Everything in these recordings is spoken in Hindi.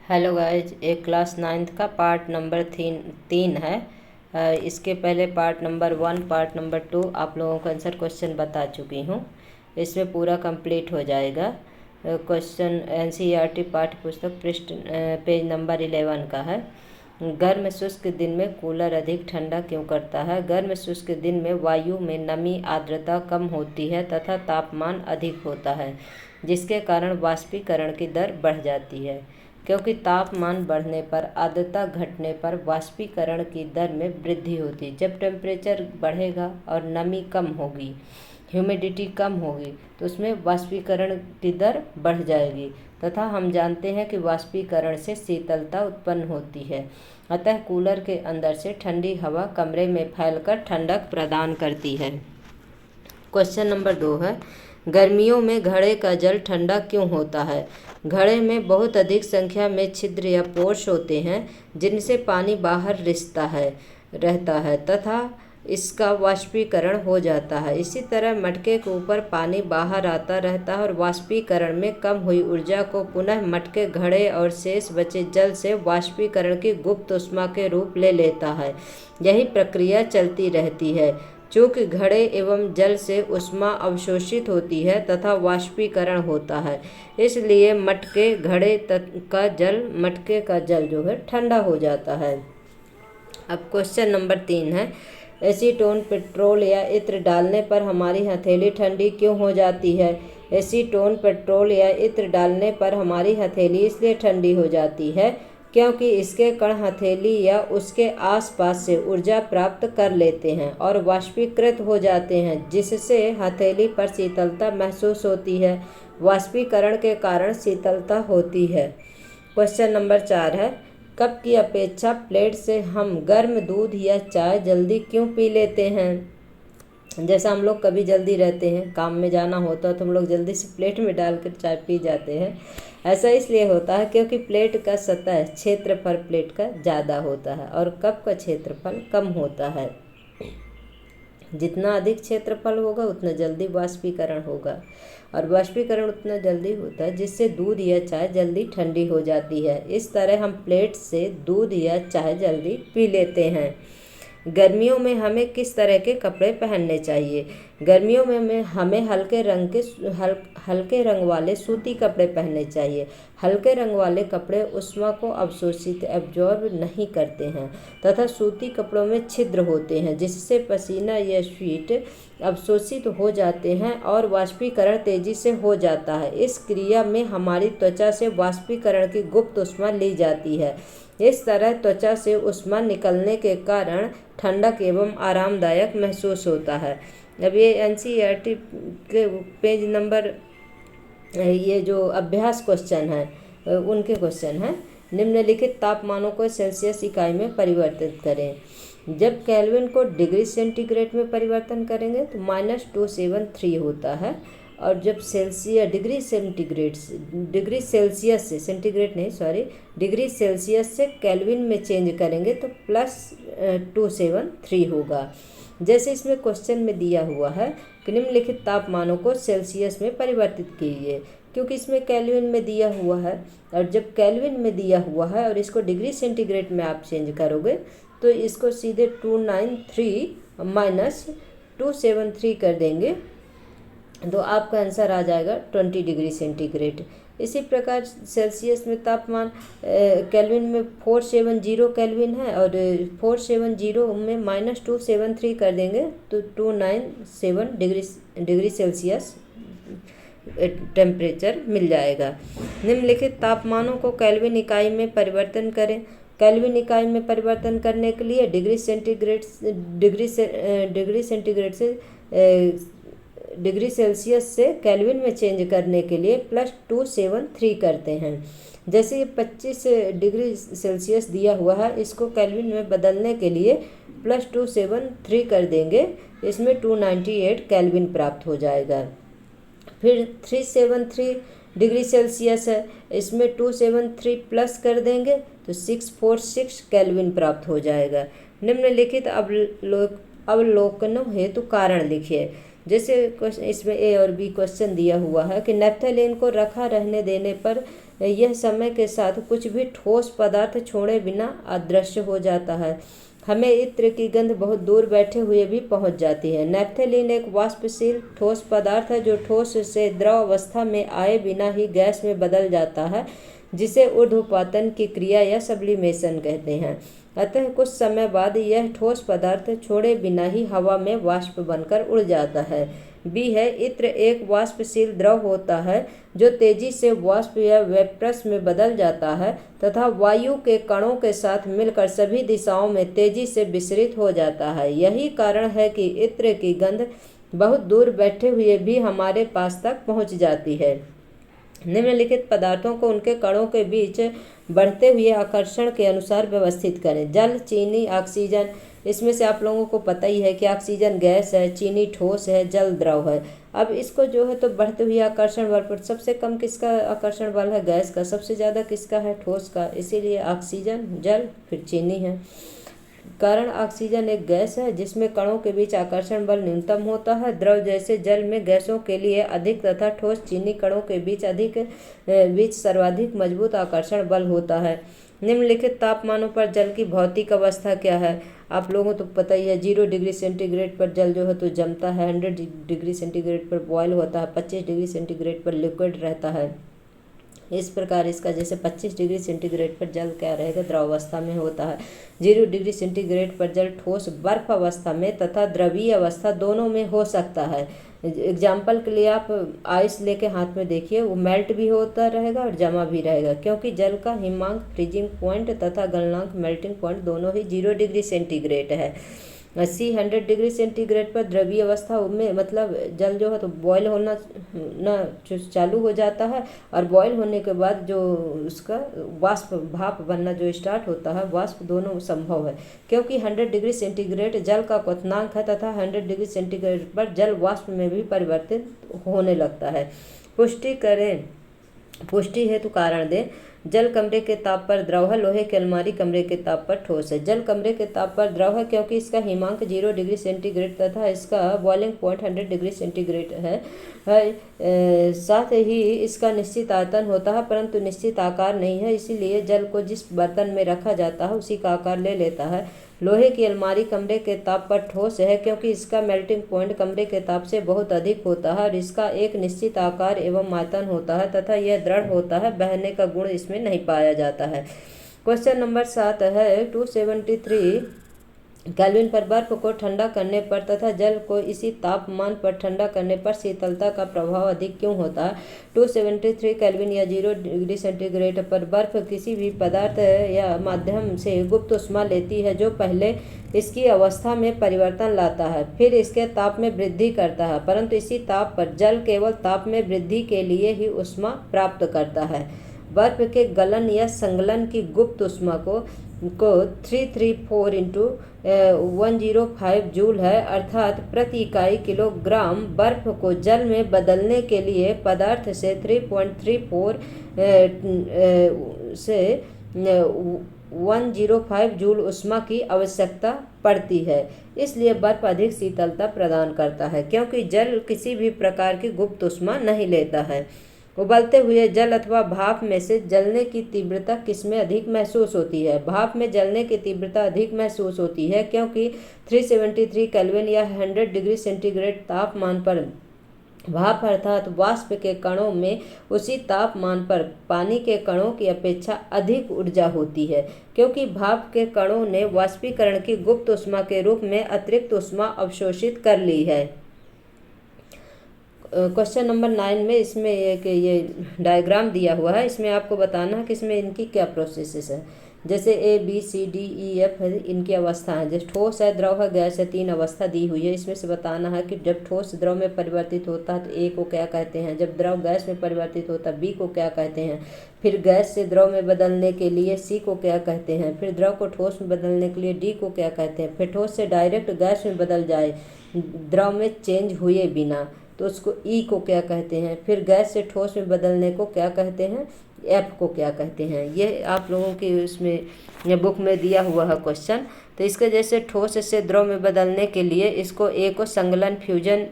हेलो गाइज, एक क्लास 9th का पार्ट नंबर 3 है। इसके पहले पार्ट नंबर 1 पार्ट नंबर 2 आप लोगों को आंसर क्वेश्चन बता चुकी हूँ। इसमें पूरा कंप्लीट हो जाएगा। क्वेश्चन एनसीईआरटी पाठ्य पुस्तक पृष्ठ पेज नंबर 11 का है। गर्म शुष्क दिन में कूलर अधिक ठंडा क्यों करता है? गर्म शुष्क दिन में वायु में नमी आर्द्रता कम होती है तथा तापमान अधिक होता है, जिसके कारण वाष्पीकरण की दर बढ़ जाती है। क्योंकि तापमान बढ़ने पर आर्द्रता घटने पर वाष्पीकरण की दर में वृद्धि होती है। जब टेम्परेचर बढ़ेगा और नमी कम होगी, ह्यूमिडिटी कम होगी, तो उसमें वाष्पीकरण की दर बढ़ जाएगी तथा हम जानते हैं कि वाष्पीकरण से शीतलता उत्पन्न होती है। अतः कूलर के अंदर से ठंडी हवा कमरे में फैलकर ठंडक प्रदान करती है। क्वेश्चन नंबर 2 है, गर्मियों में घड़े का जल ठंडा क्यों होता है? घड़े में बहुत अधिक संख्या में छिद्र या पोर्स होते हैं जिनसे पानी बाहर रहता है तथा इसका वाष्पीकरण हो जाता है। इसी तरह मटके के ऊपर पानी बाहर आता रहता है और वाष्पीकरण में कम हुई ऊर्जा को पुनः मटके, घड़े और शेष बचे जल से वाष्पीकरण की गुप्त ऊष्मा के रूप ले लेता है। यही प्रक्रिया चलती रहती है। चूँकि घड़े एवं जल से ऊष्मा अवशोषित होती है तथा वाष्पीकरण होता है, इसलिए मटके का जल जो है ठंडा हो जाता है। अब क्वेश्चन नंबर 3 है, एसीटोन, पेट्रोल या इत्र डालने पर हमारी हथेली ठंडी क्यों हो जाती है? एसीटोन, पेट्रोल या इत्र डालने पर हमारी हथेली इसलिए ठंडी हो जाती है क्योंकि इसके कण हथेली या उसके आसपास से ऊर्जा प्राप्त कर लेते हैं और वाष्पीकृत हो जाते हैं, जिससे हथेली पर शीतलता महसूस होती है। वाष्पीकरण के कारण शीतलता होती है। क्वेश्चन नंबर 4 है, कप की अपेक्षा प्लेट से हम गर्म दूध या चाय जल्दी क्यों पी लेते हैं? जैसा हम लोग कभी जल्दी रहते हैं, काम में जाना होता है तो हम लोग जल्दी से प्लेट में डालकर चाय पी जाते हैं। ऐसा इसलिए होता है क्योंकि प्लेट का सतह क्षेत्रफल प्लेट का ज़्यादा होता है और कप का क्षेत्रफल कम होता है। जितना अधिक क्षेत्रफल होगा उतना जल्दी वाष्पीकरण होगा और वाष्पीकरण उतना जल्दी होता है जिससे दूध या चाय जल्दी ठंडी हो जाती है। इस तरह हम प्लेट से दूध या चाय जल्दी पी लेते हैं। गर्मियों में हमें किस तरह के कपड़े पहनने चाहिए? गर्मियों में हमें हल्के रंग वाले सूती कपड़े पहनने चाहिए। हल्के रंग वाले कपड़े ऊष्मा को एब्जॉर्ब नहीं करते हैं तथा सूती कपड़ों में छिद्र होते हैं जिससे पसीना या स्वेट अवशोषित हो जाते हैं और वाष्पीकरण तेजी से हो जाता है। इस क्रिया में हमारी त्वचा से वाष्पीकरण की गुप्त ऊष्मा ली जाती है। इस तरह त्वचा से ऊष्मा निकलने के कारण ठंडक एवं आरामदायक महसूस होता है। अब ये एनसीईआरटी के पेज नंबर ये जो अभ्यास क्वेश्चन है उनके क्वेश्चन हैं। निम्नलिखित तापमानों को सेल्सियस इकाई में परिवर्तित करें। जब केल्विन को डिग्री सेंटीग्रेड में परिवर्तन करेंगे तो -273 होता है और जब डिग्री सेल्सियस से केल्विन में चेंज करेंगे तो +273 होगा। जैसे इसमें क्वेश्चन में दिया हुआ है कि निम्नलिखित तापमानों को सेल्सियस में परिवर्तित कीजिए, क्योंकि इसमें केल्विन में दिया हुआ है और जब केल्विन में दिया हुआ है और इसको डिग्री सेंटीग्रेड में आप चेंज करोगे तो इसको सीधे 293 - 273 कर देंगे तो आपका आंसर आ जाएगा 20 डिग्री सेंटीग्रेड। इसी प्रकार सेल्सियस में तापमान केल्विन में 470 केल्विन है और 470 में -273 कर देंगे तो 297 डिग्री सेल्सियस टेम्परेचर मिल जाएगा। निम्नलिखित तापमानों को केल्विन इकाई में परिवर्तन करें। केल्विन इकाई में परिवर्तन करने के लिए डिग्री सेल्सियस से केल्विन में चेंज करने के लिए +273 करते हैं। जैसे ये 25 डिग्री सेल्सियस दिया हुआ है, इसको केल्विन में बदलने के लिए +273 कर देंगे, इसमें 298 केल्विन प्राप्त हो जाएगा। फिर 373 डिग्री सेल्सियस है, इसमें 273 प्लस कर देंगे तो 646 केल्विन प्राप्त हो जाएगा। निम्नलिखित अवलोकनों हेतु कारण लिखिए। जैसे इसमें ए और बी क्वेश्चन दिया हुआ है कि नेफ्थलीन को रखा रहने देने पर यह समय के साथ कुछ भी ठोस पदार्थ छोड़े बिना अदृश्य हो जाता है। हमें इत्र की गंध बहुत दूर बैठे हुए भी पहुंच जाती है। नैप्थेलीन एक वाष्पशील ठोस पदार्थ है जो ठोस से द्रव अवस्था में आए बिना ही गैस में बदल जाता है, जिसे ऊर्ध्वपातन की क्रिया या सब्लिमेशन कहते हैं। अतः कुछ समय बाद यह ठोस पदार्थ छोड़े बिना ही हवा में वाष्प बनकर उड़ जाता है। बी है, इत्र एक वाष्पशील द्रव होता है जो तेजी से वाष्प या वेपर्स में बदल जाता है तथा वायु के कणों के साथ मिलकर सभी दिशाओं में तेजी से विसरित हो जाता है। यही कारण है कि इत्र की गंध बहुत दूर बैठे हुए भी हमारे पास तक पहुंच जाती है। निम्नलिखित पदार्थों को उनके कणों के बीच बढ़ते हुए आकर्षण के अनुसार व्यवस्थित करें। जल, चीनी, ऑक्सीजन। इसमें से आप लोगों को पता ही है कि ऑक्सीजन गैस है, चीनी ठोस है, जल द्रव है। अब इसको जो है तो बढ़ते हुए आकर्षण बल पर सबसे कम किसका आकर्षण बल है? गैस का। सबसे ज़्यादा किसका है? ठोस का। इसीलिए ऑक्सीजन, जल, फिर चीनी है। कारण ऑक्सीजन एक गैस है जिसमें कणों के बीच आकर्षण बल न्यूनतम होता है। द्रव जैसे जल में गैसों के लिए अधिक तथा ठोस चीनी कणों के बीच सर्वाधिक मजबूत आकर्षण बल होता है। निम्नलिखित तापमानों पर जल की भौतिक अवस्था क्या है? आप लोगों को तो पता ही है। 0 डिग्री सेंटीग्रेड पर जल जो है तो जमता है, 100 डिग्री सेंटीग्रेड पर बॉयल होता है, 25 डिग्री सेंटीग्रेड पर लिक्विड रहता है। इस प्रकार इसका जैसे 25 डिग्री सेंटीग्रेड पर जल क्या रहेगा? द्रव अवस्था में होता है। 0 डिग्री सेंटीग्रेड पर जल ठोस बर्फ अवस्था में तथा द्रवीय अवस्था दोनों में हो सकता है। एग्जाम्पल के लिए आप आइस लेके हाथ में देखिए, वो मेल्ट भी होता रहेगा और जमा भी रहेगा, क्योंकि जल का हिमांक फ्रीजिंग पॉइंट तथा गलनांक मेल्टिंग पॉइंट दोनों ही 0 डिग्री सेंटीग्रेड है। 100 डिग्री सेंटीग्रेड पर द्रवीय अवस्था में मतलब जल जो है तो बॉयल होना चालू हो जाता है और बॉयल होने के बाद जो उसका वाष्प भाप बनना जो स्टार्ट होता है, वाष्प दोनों संभव है, क्योंकि 100 डिग्री सेंटीग्रेड जल का क्वथनांक है तथा 100 डिग्री सेंटीग्रेड पर जल वाष्प में भी परिवर्तित होने लगता है। पुष्टि हेतु कारण दें। जल कमरे के ताप पर द्रव है, लोहे की अलमारी कमरे के ताप पर ठोस है। जल कमरे के ताप पर द्रव है क्योंकि इसका हिमांक 0 डिग्री सेंटीग्रेड तथा इसका बॉइलिंग पॉइंट 100 डिग्री सेंटीग्रेड है। साथ ही इसका निश्चित आयतन होता है परंतु निश्चित आकार नहीं है, इसीलिए जल को जिस बर्तन में रखा जाता है उसी का आकार ले लेता है। लोहे की अलमारी कमरे के ताप पर ठोस है क्योंकि इसका मेल्टिंग पॉइंट कमरे के ताप से बहुत अधिक होता है और इसका एक निश्चित आकार एवं आयतन होता है तथा यह दृढ़ होता है, बहने का गुण इसमें नहीं पाया जाता है। क्वेश्चन नंबर 7 है 273 केल्विन पर बर्फ को ठंडा करने पर तथा जल को इसी तापमान पर ठंडा करने पर शीतलता का प्रभाव अधिक क्यों होता है? 273 केल्विन या 0 डिग्री सेंटीग्रेड पर बर्फ किसी भी पदार्थ या माध्यम से गुप्त ऊष्मा लेती है जो पहले इसकी अवस्था में परिवर्तन लाता है, फिर इसके ताप में वृद्धि करता है, परंतु इसी ताप पर जल केवल ताप में वृद्धि के लिए ही ऊष्मा प्राप्त करता है। बर्फ के गलन या संगलन की गुप्त ऊष्मा को 334 इंटू 105 जूल है, अर्थात प्रति इकाई किलोग्राम बर्फ को जल में बदलने के लिए पदार्थ से 3.34 से 105 जूल ऊष्मा की आवश्यकता पड़ती है। इसलिए बर्फ अधिक शीतलता प्रदान करता है क्योंकि जल किसी भी प्रकार की गुप्त ऊष्मा नहीं लेता है। उबलते हुए जल अथवा भाप में से जलने की तीव्रता किसमें अधिक महसूस होती है? भाप में जलने की तीव्रता अधिक महसूस होती है क्योंकि 373 केल्विन या 100 डिग्री सेंटीग्रेड तापमान पर भाप अर्थात वाष्प के कणों में उसी तापमान पर पानी के कणों की अपेक्षा अधिक ऊर्जा होती है, क्योंकि भाप के कणों ने वाष्पीकरण की गुप्त ऊष्मा के रूप में अतिरिक्त ऊष्मा अवशोषित कर ली है। क्वेश्चन नंबर 9 में इसमें एक ये डायग्राम दिया हुआ है, इसमें आपको बताना है कि इसमें इनकी क्या प्रोसेसेस है। जैसे ABCDEF है इनकी अवस्था है। जैसे ठोस है, द्रव है, गैस है, 3 अवस्था दी हुई है। इसमें से बताना है कि जब ठोस द्रव में परिवर्तित होता है तो A को क्या कहते हैं, जब द्रव गैस में परिवर्तित होता है B को क्या कहते हैं, फिर गैस से द्रव में बदलने के लिए C को क्या कहते हैं, फिर द्रव को ठोस में बदलने के लिए D को क्या कहते हैं, फिर ठोस से डायरेक्ट गैस में बदल जाए द्रव में चेंज हुए बिना तो उसको E को क्या कहते हैं, फिर गैस से ठोस में बदलने को क्या कहते हैं, F को क्या कहते हैं। ये आप लोगों के उसमें बुक में दिया हुआ है क्वेश्चन। तो इसके जैसे ठोस से द्रव में बदलने के लिए इसको A को संगलन फ्यूजन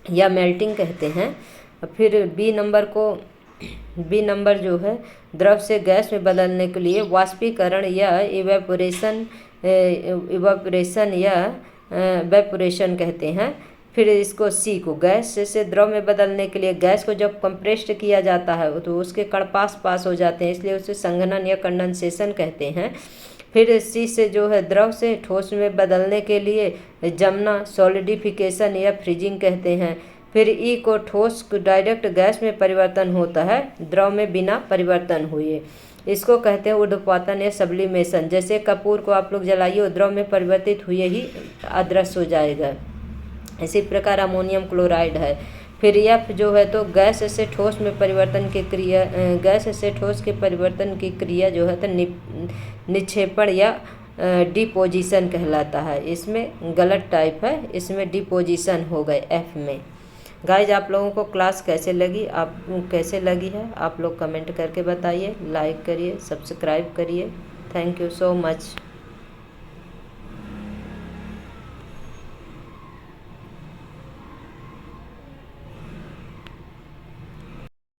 या मेल्टिंग कहते हैं, फिर B नंबर को बी नंबर जो है, द्रव से गैस में बदलने के लिए वाष्पीकरण या इवेपोरेशन कहते हैं। फिर इसको सी को, गैस से द्रव में बदलने के लिए गैस को जब कंप्रेस्ड किया जाता है तो उसके कण पास हो जाते हैं, इसलिए उसे संघनन या कंडेंसेशन कहते हैं। फिर सी से जो है, द्रव से ठोस में बदलने के लिए जमना, सॉलिडिफिकेशन या फ्रीजिंग कहते हैं। फिर ई को, ठोस डायरेक्ट गैस में परिवर्तन होता है द्रव में बिना परिवर्तन हुए, इसको कहते हैं ऊर्ध्वपातन या सब्लिमेशन। जैसे कपूर को आप लोग जलाइए और द्रव में परिवर्तित हुए ही अदृश्य हो जाएगा। इसी प्रकार अमोनियम क्लोराइड है। फिर एफ जो है तो गैस से ठोस में परिवर्तन की क्रिया, गैस से ठोस के परिवर्तन की क्रिया जो है तो निक्षेपण या डिपोजिशन कहलाता है। इसमें गलत टाइप है, इसमें डिपोजिशन हो गए एफ में। गाइज आप लोगों को क्लास कैसे लगी है आप लोग कमेंट करके बताइए, लाइक करिए, सब्सक्राइब करिए। Thank you so much.